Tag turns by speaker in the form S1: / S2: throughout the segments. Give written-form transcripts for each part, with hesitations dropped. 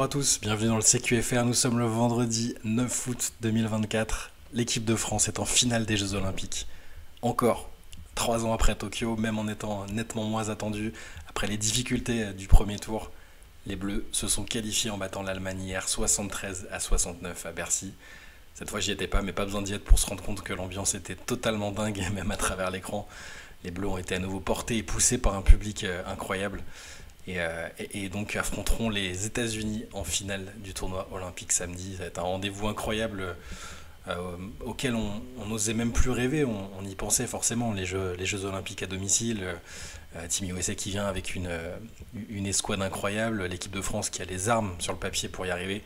S1: Bonjour à tous, bienvenue dans le CQFR, nous sommes le vendredi 9 août 2024. L'équipe de France est en finale des Jeux Olympiques. Encore, 3 ans après Tokyo, même en étant nettement moins attendu, après les difficultés du premier tour, les Bleus se sont qualifiés en battant l'Allemagne hier 73-69 à Bercy. Cette fois j'y étais pas, mais pas besoin d'y être pour se rendre compte que l'ambiance était totalement dingue, même à travers l'écran. Les Bleus ont été à nouveau portés et poussés par un public incroyable. Et donc affronteront les États-Unis en finale du tournoi olympique samedi. Ça va être un rendez-vous incroyable auquel on n'osait même plus rêver. On y pensait forcément, les Jeux olympiques à domicile. Team USA qui vient avec une escouade incroyable. L'équipe de France qui a les armes sur le papier pour y arriver.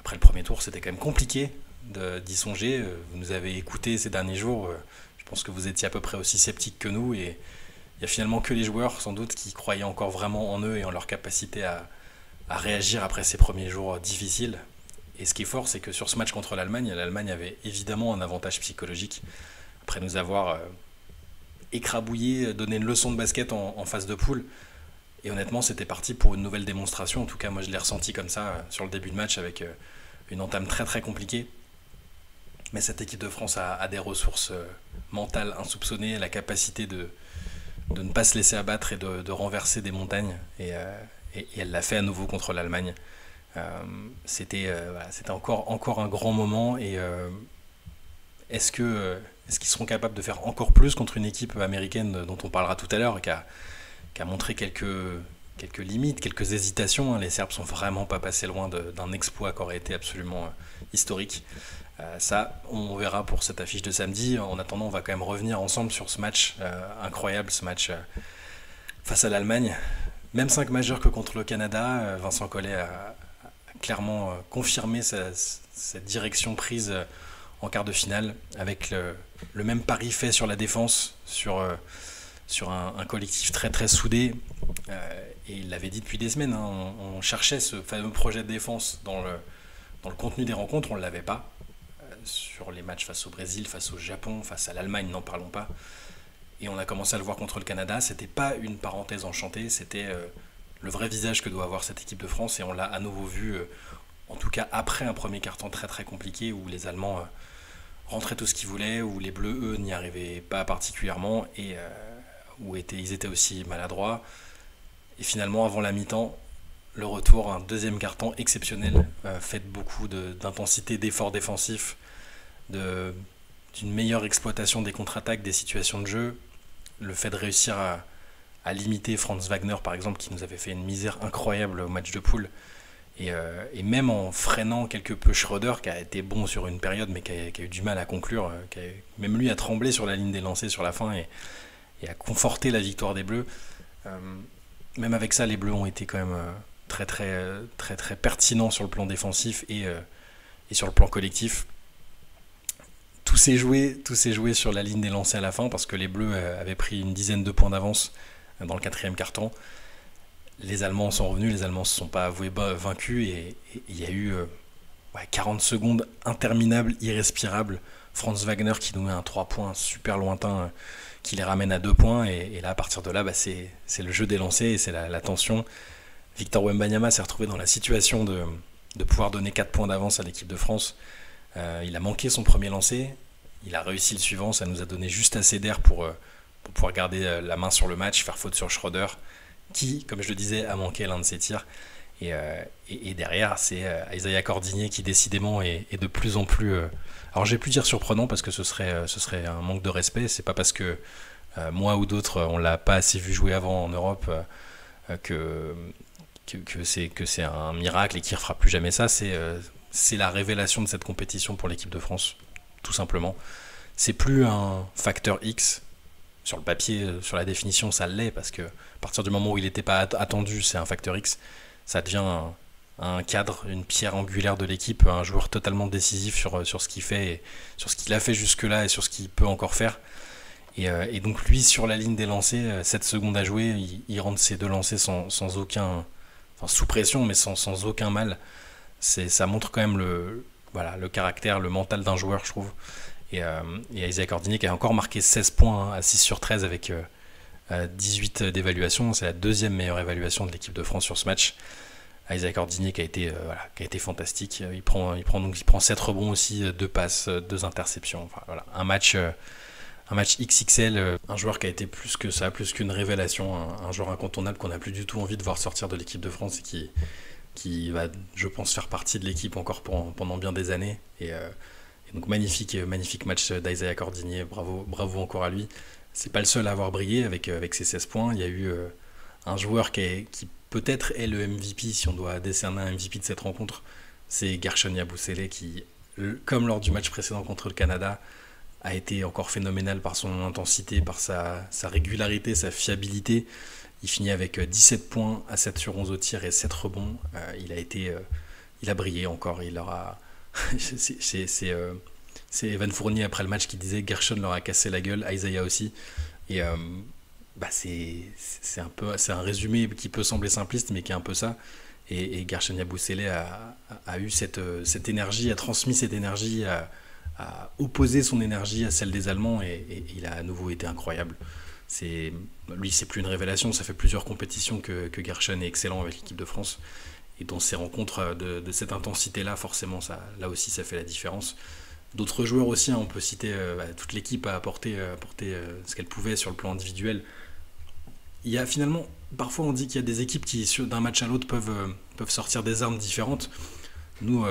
S1: Après le premier tour, c'était quand même compliqué d'y songer. Vous nous avez écoutés ces derniers jours. Je pense que vous étiez à peu près aussi sceptiques que nous. Et il n'y a finalement que les joueurs, sans doute, qui croyaient encore vraiment en eux et en leur capacité à réagir après ces premiers jours difficiles. Et ce qui est fort, c'est que sur ce match contre l'Allemagne avait évidemment un avantage psychologique. Après nous avoir écrabouillé, donné une leçon de basket en phase de poule. Et honnêtement, c'était parti pour une nouvelle démonstration. En tout cas, moi, je l'ai ressenti comme ça sur le début de match avec une entame très très compliquée. Mais cette équipe de France a des ressources mentales insoupçonnées, la capacité de ne pas se laisser abattre et de renverser des montagnes. Et elle l'a fait à nouveau contre l'Allemagne. C'était encore un grand moment. Et est-ce qu'ils seront capables de faire encore plus contre une équipe américaine dont on parlera tout à l'heure, qui a montré quelques limites, quelques hésitations. Les Serbes sont vraiment pas passés loin d'un exploit qui aurait été absolument historique. Ça, on verra pour cette affiche de samedi. En attendant, on va quand même revenir ensemble sur ce match incroyable, ce match face à l'Allemagne. Même 5 majeurs que contre le Canada. Vincent Collet a clairement confirmé cette direction prise en quart de finale, avec le même pari fait sur la défense, sur un collectif très très soudé. Et il l'avait dit depuis des semaines, hein, on cherchait ce fameux projet de défense dans le contenu des rencontres, on ne l'avait pas. Sur les matchs face au Brésil, face au Japon, face à l'Allemagne, n'en parlons pas. Et on a commencé à le voir contre le Canada. C'était pas une parenthèse enchantée, c'était le vrai visage que doit avoir cette équipe de France. Et on l'a à nouveau vu, en tout cas après un premier quart-temps très très compliqué où les Allemands rentraient tout ce qu'ils voulaient, où les Bleus, eux, n'y arrivaient pas particulièrement et où ils étaient aussi maladroits. Et finalement, avant la mi-temps, le retour, un deuxième quart-temps exceptionnel, fait beaucoup d'intensité, d'efforts défensifs, d'une meilleure exploitation des contre-attaques, des situations de jeu, le fait de réussir à limiter Franz Wagner par exemple, qui nous avait fait une misère incroyable au match de poule, et même en freinant quelque peu Schröder, qui a été bon sur une période mais qui a eu du mal à conclure, même lui a tremblé sur la ligne des lancers sur la fin et a conforté la victoire des Bleus. Même avec ça, les Bleus ont été quand même très très très très pertinents sur le plan défensif et sur le plan collectif. Tout s'est joué sur la ligne des lancers à la fin parce que les Bleus avaient pris une dizaine de points d'avance dans le quatrième quart-temps. Les Allemands sont revenus, les Allemands ne se sont pas avoués vaincus et il y a eu 40 secondes interminables, irrespirables. Franz Wagner qui nous met un 3 points super lointain qui les ramène à 2 points et là à partir de là c'est le jeu des lancers et c'est la tension. Victor Wembanyama s'est retrouvé dans la situation de pouvoir donner 4 points d'avance à l'équipe de France. Il a manqué son premier lancer, il a réussi le suivant, ça nous a donné juste assez d'air pour pouvoir garder la main sur le match, faire faute sur Schröder, qui, comme je le disais, a manqué l'un de ses tirs. Et derrière, c'est Isaiah Cordigné qui décidément est de plus en plus... alors j'ai pu dire surprenant parce que ce serait un manque de respect, c'est pas parce que moi ou d'autres on l'a pas assez vu jouer avant en Europe que c'est un miracle et qu'il ne refera plus jamais ça. C'est la révélation de cette compétition pour l'équipe de France, tout simplement. C'est plus un facteur X. Sur le papier, sur la définition, ça l'est, parce que à partir du moment où il n'était pas attendu, c'est un facteur X. Ça devient un cadre, une pierre angulaire de l'équipe, un joueur totalement décisif sur ce qu'il fait, et sur ce qu'il a fait jusque-là et sur ce qu'il peut encore faire. Et donc lui, sur la ligne des lancers, 7 secondes à jouer, il rentre ses 2 lancers sans aucun... Enfin, sous pression, mais sans aucun mal. Ça montre quand même le caractère, le mental d'un joueur, je trouve. Et Isaiah Cordigné qui a encore marqué 16 points à 6 sur 13 avec 18 d'évaluation. C'est la deuxième meilleure évaluation de l'équipe de France sur ce match. Isaiah Cordinier qui a été fantastique. Il prend 7 rebonds aussi, 2 passes, 2 interceptions. Enfin, voilà, un match XXL, un joueur qui a été plus que ça, plus qu'une révélation, un joueur incontournable qu'on n'a plus du tout envie de voir sortir de l'équipe de France et qui va, je pense, faire partie de l'équipe encore pendant bien des années. Et donc magnifique match d'Isaiah Cordinier, bravo encore à lui. C'est pas le seul à avoir brillé avec ses 16 points. Il y a eu un joueur qui peut-être est le MVP, si on doit décerner un MVP de cette rencontre, c'est Guerschon Yabusele qui, comme lors du match précédent contre le Canada, a été encore phénoménal par son intensité, par sa régularité, sa fiabilité. Il finit avec 17 points à 7 sur 11 au tir et 7 rebonds. Il a brillé encore. C'est Evan Fournier après le match qui disait Guerschon leur a cassé la gueule, Isaiah aussi. Et c'est un résumé qui peut sembler simpliste, mais qui est un peu ça. Et Guerschon Yabusele a eu cette énergie, a transmis cette énergie, a opposé son énergie à celle des Allemands, et il a à nouveau été incroyable. Lui, c'est plus une révélation, ça fait plusieurs compétitions que Guerschon est excellent avec l'équipe de France. Et dans ces rencontres de cette intensité-là, forcément, là aussi, ça fait la différence. D'autres joueurs aussi, on peut citer toute l'équipe a apporté ce qu'elle pouvait sur le plan individuel. Il y a finalement, parfois on dit qu'il y a des équipes qui, d'un match à l'autre, peuvent sortir des armes différentes. Nous,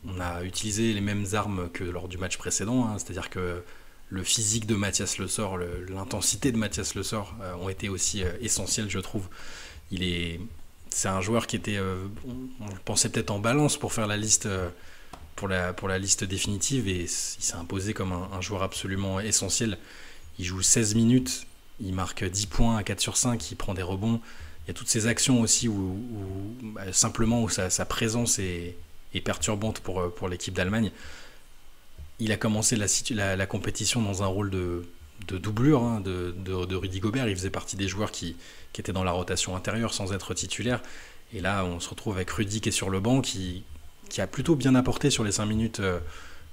S1: on a utilisé les mêmes armes que lors du match précédent, c'est-à-dire que le physique de Mathias Le Sort, l'intensité de Mathias Le Sort ont été aussi essentiels, je trouve. C'est un joueur qui était, on le pensait peut-être en balance pour faire la liste, pour la liste définitive, et il s'est imposé comme un joueur absolument essentiel. Il joue 16 minutes, il marque 10 points à 4 sur 5, il prend des rebonds. Il y a toutes ces actions aussi simplement où sa présence est perturbante pour l'équipe d'Allemagne. Il a commencé la compétition dans un rôle de doublure de Rudy Gobert. Il faisait partie des joueurs qui étaient dans la rotation intérieure sans être titulaire. Et là, on se retrouve avec Rudy qui est sur le banc, qui a plutôt bien apporté sur les 5 minutes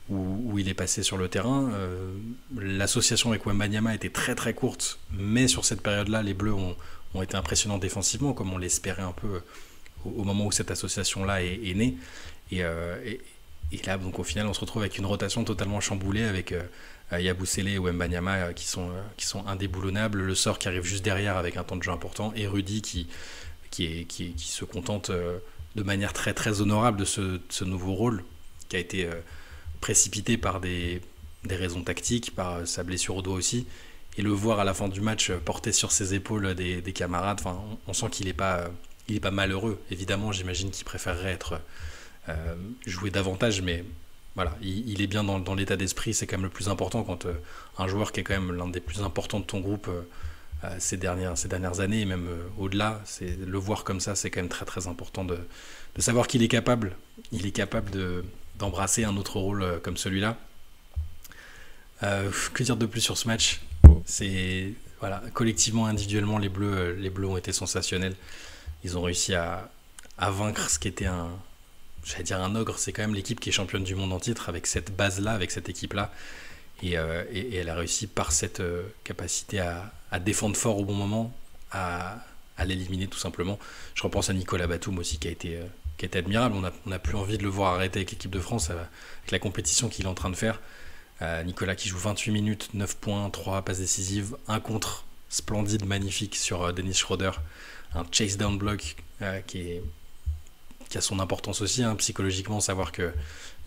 S1: où il est passé sur le terrain. L'association avec Wembanyama était très très courte, mais sur cette période-là, les Bleus ont été impressionnants défensivement, comme on l'espérait un peu au moment où cette association-là est née. Et là, donc, au final, on se retrouve avec une rotation totalement chamboulée, avec Yabusele et Wembanyama qui sont indéboulonnables, Le Sort qui arrive juste derrière avec un temps de jeu important, et Rudy qui se contente de manière très très honorable de ce nouveau rôle qui a été précipité par des raisons tactiques, par sa blessure au doigt aussi, et le voir à la fin du match porté sur ses épaules des camarades, on sent qu'il n'est pas malheureux. Évidemment, j'imagine qu'il préférerait jouer davantage, mais voilà, il est bien dans l'état d'esprit. C'est quand même le plus important quand un joueur qui est quand même l'un des plus importants de ton groupe ces dernières années, et même au-delà, le voir comme ça, c'est quand même très très important de savoir qu'il est capable d'embrasser un autre rôle comme celui-là. Que dire de plus sur ce match ? Voilà, collectivement, individuellement, les Bleus ont été sensationnels. Ils ont réussi à vaincre ce qui était un ogre. C'est quand même l'équipe qui est championne du monde en titre, avec cette base-là, avec cette équipe-là. Et elle a réussi par cette capacité à défendre fort au bon moment, à l'éliminer tout simplement. Je repense à Nicolas Batum aussi, qui a été admirable. On n'a plus envie de le voir arrêter avec l'équipe de France, avec la compétition qu'il est en train de faire. Nicolas qui joue 28 minutes, 9 points, 3 passes décisives, un contre splendide, magnifique sur Dennis Schroeder. Un chase down block qui a son importance aussi, psychologiquement, savoir qu'il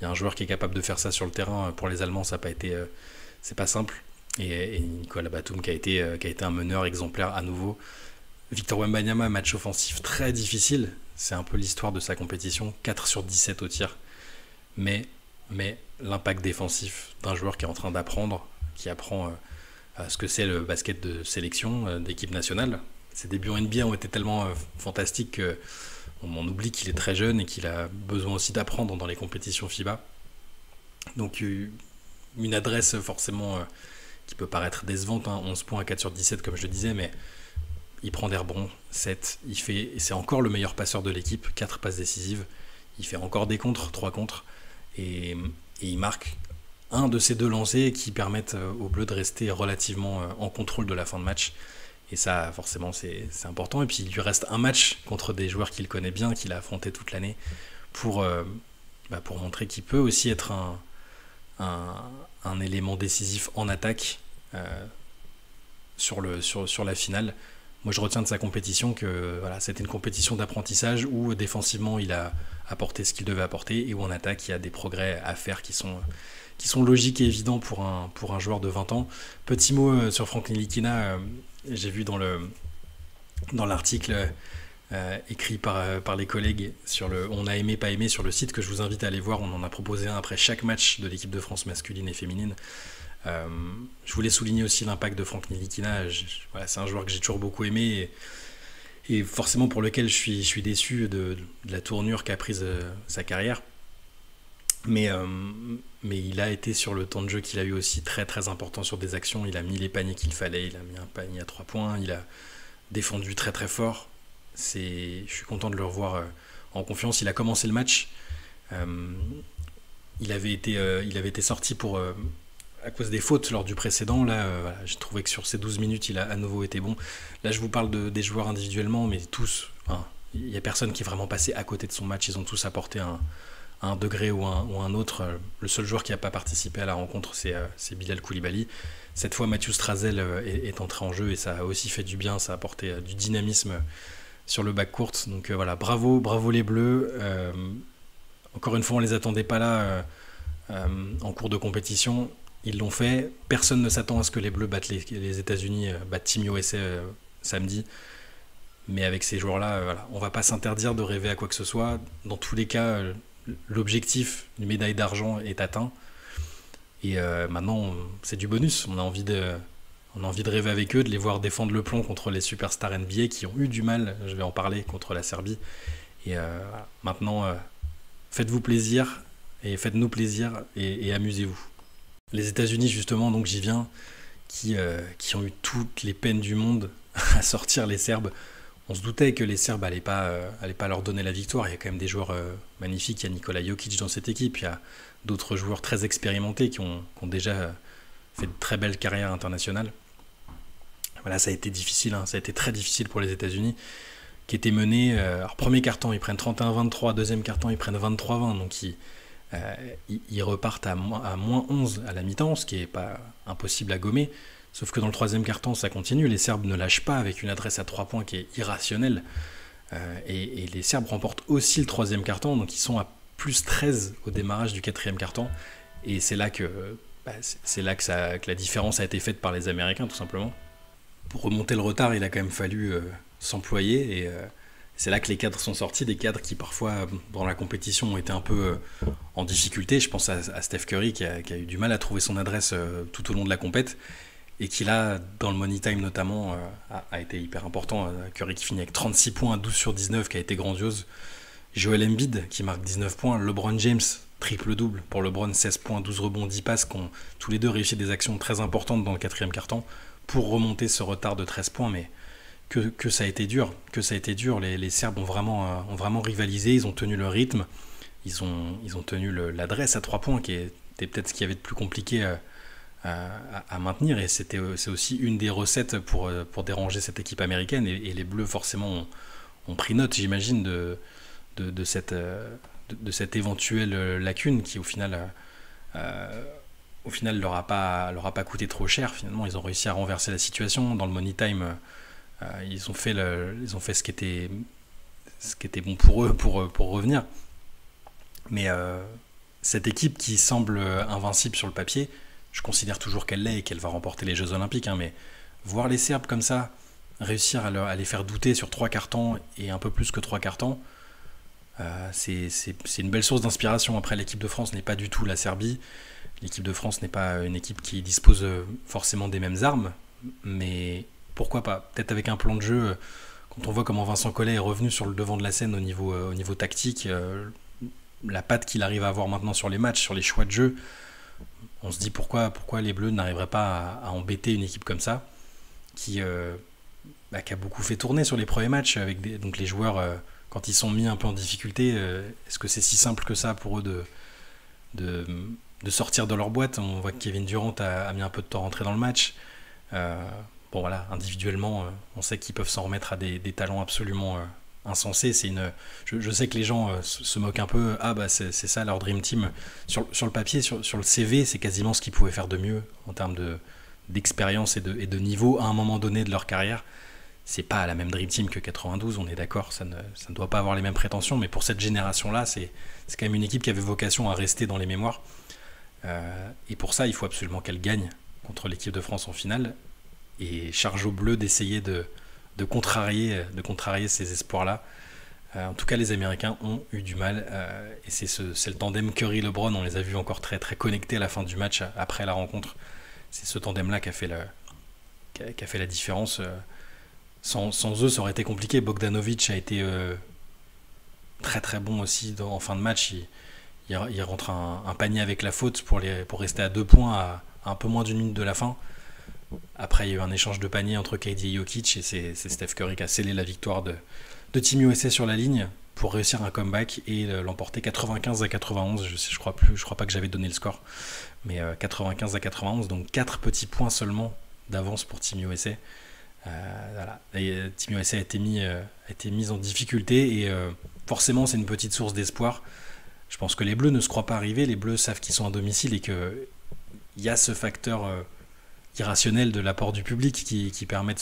S1: y a un joueur qui est capable de faire ça sur le terrain. Pour les Allemands, ça n'a pas été, c'est pas simple. Et Nicolas Batum qui a été un meneur exemplaire à nouveau. Victor Wembanyama, match offensif très difficile. C'est un peu l'histoire de sa compétition. 4 sur 17 au tir. Mais l'impact défensif d'un joueur qui est en train d'apprendre, qui apprend ce que c'est le basket de sélection d'équipe nationale. Ses débuts en NBA ont été tellement fantastiques qu'on oublie qu'il est très jeune et qu'il a besoin aussi d'apprendre dans les compétitions FIBA. Donc une adresse forcément qui peut paraître décevante, 11 points à 4 sur 17 comme je le disais, mais il prend des rebonds, 7, c'est encore le meilleur passeur de l'équipe, 4 passes décisives, il fait encore des contres, 3 contres, et il marque un de ces 2 lancers qui permettent aux Bleus de rester relativement en contrôle de la fin de match. Et ça, forcément, c'est important. Et puis, il lui reste un match contre des joueurs qu'il connaît bien, qu'il a affronté toute l'année, pour, pour montrer qu'il peut aussi être un, un élément décisif en attaque sur la finale. Moi, je retiens de sa compétition que voilà, c'était une compétition d'apprentissage où défensivement, il a apporté ce qu'il devait apporter et où en attaque, il y a des progrès à faire qui sont logiques et évidents pour un joueur de 20 ans. Petit mot sur Franck Ntilikina, j'ai vu dans l'article écrit par les collègues sur le On a aimé, pas aimé sur le site que je vous invite à aller voir. On en a proposé un après chaque match de l'équipe de France masculine et féminine. Je voulais souligner aussi l'impact de Franck Ntilikina. Voilà, c'est un joueur que j'ai toujours beaucoup aimé et forcément pour lequel je suis déçu de la tournure qu'a prise sa carrière. Mais il a été sur le temps de jeu qu'il a eu aussi très très important sur des actions. Il a mis les paniers qu'il fallait, il a mis un panier à 3 points, il a défendu très très fort. Je suis content de le revoir en confiance. Il a commencé le match. Euh, il avait été sorti à cause des fautes lors du précédent. Là, voilà, j'ai trouvé que sur ces 12 minutes, il a à nouveau été bon. Là, je vous parle des joueurs individuellement, mais tous, hein, il n'y a personne qui est vraiment passé à côté de son match. Ils ont tous apporté un degré ou un autre. Le seul joueur qui n'a pas participé à la rencontre, c'est Bilal Koulibaly. Cette fois, Mathieu Strazel est entré en jeu et ça a aussi fait du bien. Ça a apporté du dynamisme sur le backcourt. Donc voilà, bravo les Bleus. Encore une fois, on ne les attendait pas là en cours de compétition. Ils l'ont fait. Personne ne s'attend à ce que les Bleus battent les États-Unis, battent Team USA samedi. Mais avec ces joueurs-là, voilà, on ne va pas s'interdire de rêver à quoi que ce soit. Dans tous les cas, l'objectif d'une médaille d'argent est atteint. Et maintenant, c'est du bonus. On a envie de rêver avec eux, de les voir défendre le plomb contre les superstars NBA qui ont eu du mal, je vais en parler, contre la Serbie. Et maintenant, faites-vous plaisir et faites-nous plaisir et amusez-vous. Les États-Unis, justement, donc j'y viens, qui ont eu toutes les peines du monde à sortir les Serbes. On se doutait que les Serbes n'allaient pas leur donner la victoire. Il y a quand même des joueurs magnifiques. Il y a Nikola Jokic dans cette équipe. Il y a d'autres joueurs très expérimentés qui ont déjà fait de très belles carrières internationales. Voilà, ça a été difficile. Hein. Ça a été très difficile pour les États-Unis, qui étaient menés. Alors, premier quart-temps, ils prennent 31-23. Deuxième quart-temps, ils prennent 23-20. Donc, ils repartent à moins 11 à la mi-temps, ce qui n'est pas impossible à gommer. Sauf que dans le troisième quart-temps, ça continue. Les Serbes ne lâchent pas avec une adresse à 3 points qui est irrationnelle. Et les Serbes remportent aussi le troisième quart-temps. Donc ils sont à plus 13 au démarrage du quatrième quart-temps. Et c'est là que la différence a été faite par les Américains, tout simplement. Pour remonter le retard, il a quand même fallu s'employer. Et c'est là que les cadres sont sortis. Des cadres qui, parfois, dans la compétition, ont été un peu en difficulté. Je pense à Steph Curry qui a eu du mal à trouver son adresse tout au long de la compète. Et qui là, dans le Money Time notamment, a été hyper important. Curry qui finit avec 36 points, 12 sur 19, qui a été grandiose. Joel Embiid qui marque 19 points. LeBron James, triple-double. Pour LeBron, 16 points, 12 rebonds, 10 passes, qui ont tous les deux réussi des actions très importantes dans le quatrième quart-temps pour remonter ce retard de 13 points. Mais que ça a été dur. Les Serbes ont vraiment rivalisé, ils ont tenu le rythme. Ils ont tenu l'adresse à 3 points, qui était peut-être ce qu'il y avait de plus compliqué à maintenir, et c'est aussi une des recettes pour déranger cette équipe américaine, et les Bleus forcément ont pris note, j'imagine, de cette éventuelle lacune qui au final leur a pas coûté trop cher. Finalement, ils ont réussi à renverser la situation. Dans le Money Time, ils ont fait ce qui était bon pour eux pour revenir. Mais cette équipe qui semble invincible sur le papier, je considère toujours qu'elle l'est et qu'elle va remporter les Jeux Olympiques, hein, mais voir les Serbes comme ça, réussir à les faire douter sur 3 quarts-temps et un peu plus que 3 quarts-temps, c'est une belle source d'inspiration. Après, l'équipe de France n'est pas du tout la Serbie. L'équipe de France n'est pas une équipe qui dispose forcément des mêmes armes, mais pourquoi pas ? Peut-être avec un plan de jeu, quand on voit comment Vincent Collet est revenu sur le devant de la scène au niveau tactique, la patte qu'il arrive à avoir maintenant sur les matchs, sur les choix de jeu, on se dit pourquoi les Bleus n'arriveraient pas à embêter une équipe comme ça, qui a beaucoup fait tourner sur les premiers matchs, avec donc les joueurs, quand ils sont mis un peu en difficulté, est-ce que c'est si simple que ça pour eux de sortir de leur boîte ? On voit que Kevin Durant a mis un peu de temps à rentrer dans le match. bon voilà, individuellement, on sait qu'ils peuvent s'en remettre à des talents absolument insensés. Je sais que les gens se moquent un peu. Ah bah c'est ça leur Dream Team. Sur le papier, sur le CV, c'est quasiment ce qu'ils pouvaient faire de mieux en termes d'expérience et de niveau à un moment donné de leur carrière. C'est pas la même Dream Team que 92, on est d'accord, ça ne doit pas avoir les mêmes prétentions, mais pour cette génération-là, c'est quand même une équipe qui avait vocation à rester dans les mémoires. Et pour ça, il faut absolument qu'elle gagne contre l'équipe de France en finale. Et charge aux Bleus d'essayer de contrarier ces espoirs-là. En tout cas, les Américains ont eu du mal. Et c'est le tandem Curry-LeBron, on les a vus encore très, très connectés à la fin du match, après la rencontre. C'est ce tandem-là qui a fait la différence. Sans eux, ça aurait été compliqué. Bogdanovic a été très très bon aussi en fin de match. Il rentre un panier avec la faute pour rester à 2 points à un peu moins d'1 minute de la fin. Après, il y a eu un échange de panier entre KD et Jokic et c'est Steph Curry qui a scellé la victoire de Team USA sur la ligne pour réussir un comeback et l'emporter 95-91. Je crois pas que j'avais donné le score, mais 95-91, donc 4 petits points seulement d'avance pour Team USA. Voilà. Et Team USA a été mis en difficulté et forcément c'est une petite source d'espoir. Je pense que les Bleus ne se croient pas arrivés, les Bleus savent qu'ils sont à domicile et qu'il y a ce facteur irrationnel de l'apport du public qui permet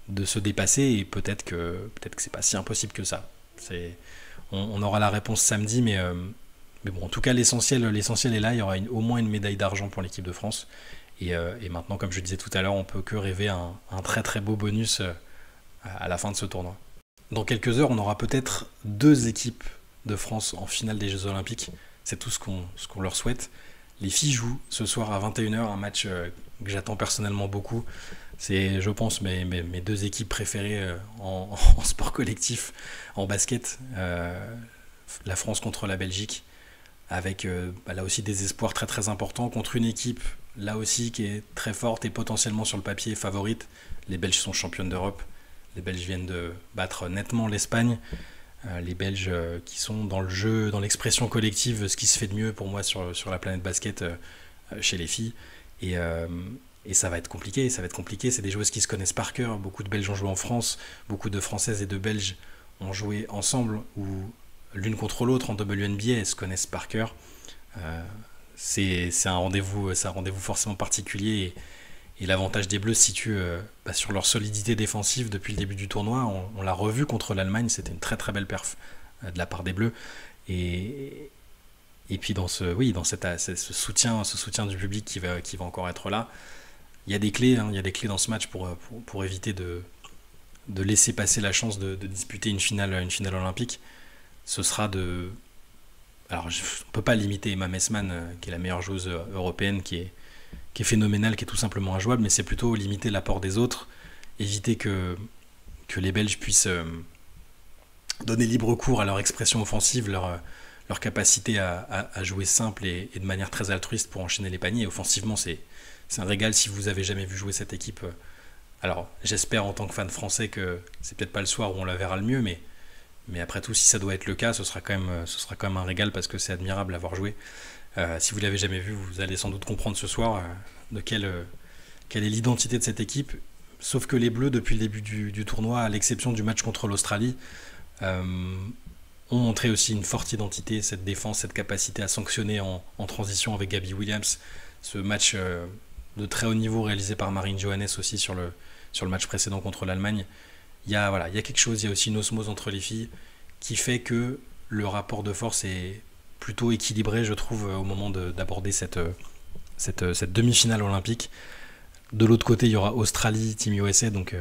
S1: de se dépasser et peut-être que c'est pas si impossible que ça. On aura la réponse samedi, mais bon, en tout cas l'essentiel est là. Il y aura au moins une médaille d'argent pour l'équipe de France. Et maintenant, comme je disais tout à l'heure, on peut que rêver un très très beau bonus à la fin de ce tournoi. Dans quelques heures, on aura peut-être 2 équipes de France en finale des Jeux Olympiques. C'est tout ce qu'on leur souhaite. Les filles jouent ce soir à 21h, un match que j'attends personnellement beaucoup. C'est, je pense, mes 2 équipes préférées en sport collectif, en basket. La France contre la Belgique, avec là aussi des espoirs très très importants contre une équipe là aussi qui est très forte et potentiellement sur le papier favorite. Les Belges sont championnes d'Europe. Les Belges viennent de battre nettement l'Espagne. Les Belges qui sont dans le jeu, dans l'expression collective, ce qui se fait de mieux pour moi sur la planète basket chez les filles. Et ça va être compliqué. C'est des joueuses qui se connaissent par cœur. Beaucoup de Belges ont joué en France. Beaucoup de Françaises et de Belges ont joué ensemble ou l'une contre l'autre en WNBA. Elles se connaissent par cœur. C'est un rendez-vous forcément particulier et l'avantage des Bleus se situe sur leur solidité défensive depuis le début du tournoi. On l'a revu contre l'Allemagne, c'était une très très belle perf de la part des Bleus et puis dans ce soutien du public qui va encore être là, il y a des clés, il y a des clés dans ce match pour éviter de laisser passer la chance de disputer une finale olympique. Ce sera alors, on ne peut pas limiter Emma Messman, qui est la meilleure joueuse européenne, qui est phénoménale, qui est tout simplement injouable, mais c'est plutôt limiter l'apport des autres, éviter que les Belges puissent donner libre cours à leur expression offensive, leur capacité à jouer simple et de manière très altruiste pour enchaîner les paniers. Offensivement, c'est un régal si vous avez jamais vu jouer cette équipe. Alors, j'espère en tant que fan français que c'est peut-être pas le soir où on la verra le mieux, mais après tout, si ça doit être le cas, ce sera quand même un régal parce que c'est admirable à avoir joué. Si vous ne l'avez jamais vu, vous allez sans doute comprendre ce soir de quelle est l'identité de cette équipe. Sauf que les Bleus, depuis le début du tournoi, à l'exception du match contre l'Australie, ont montré aussi une forte identité, cette défense, cette capacité à sanctionner en transition avec Gabby Williams. Ce match de très haut niveau réalisé par Marine Johannes aussi sur le match précédent contre l'Allemagne. Il y a quelque chose, il y a aussi une osmose entre les filles qui fait que le rapport de force est plutôt équilibré, je trouve, au moment d'aborder cette demi-finale olympique. De l'autre côté, il y aura Australie, Team USA, donc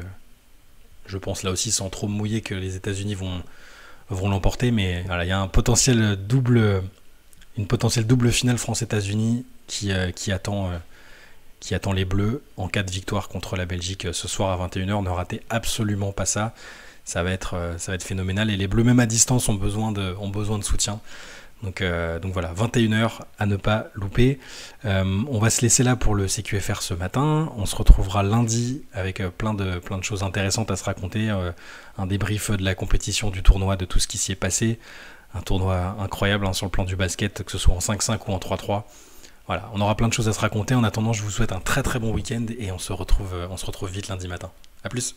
S1: je pense là aussi, sans trop me mouiller, que les États-Unis vont l'emporter, mais voilà, il y a une potentielle double finale France-États-Unis qui attend les Bleus en cas de victoire contre la Belgique ce soir à 21h. Ne ratez absolument pas ça. Ça va être phénoménal. Et les Bleus, même à distance, ont besoin de soutien. Donc voilà, 21h à ne pas louper. On va se laisser là pour le CQFR ce matin. On se retrouvera lundi avec plein de choses intéressantes à se raconter. Un débrief de la compétition, du tournoi, de tout ce qui s'y est passé. Un tournoi incroyable sur le plan du basket, que ce soit en 5-5 ou en 3-3. Voilà, on aura plein de choses à se raconter. En attendant, je vous souhaite un très très bon week-end et on se retrouve vite lundi matin. A plus.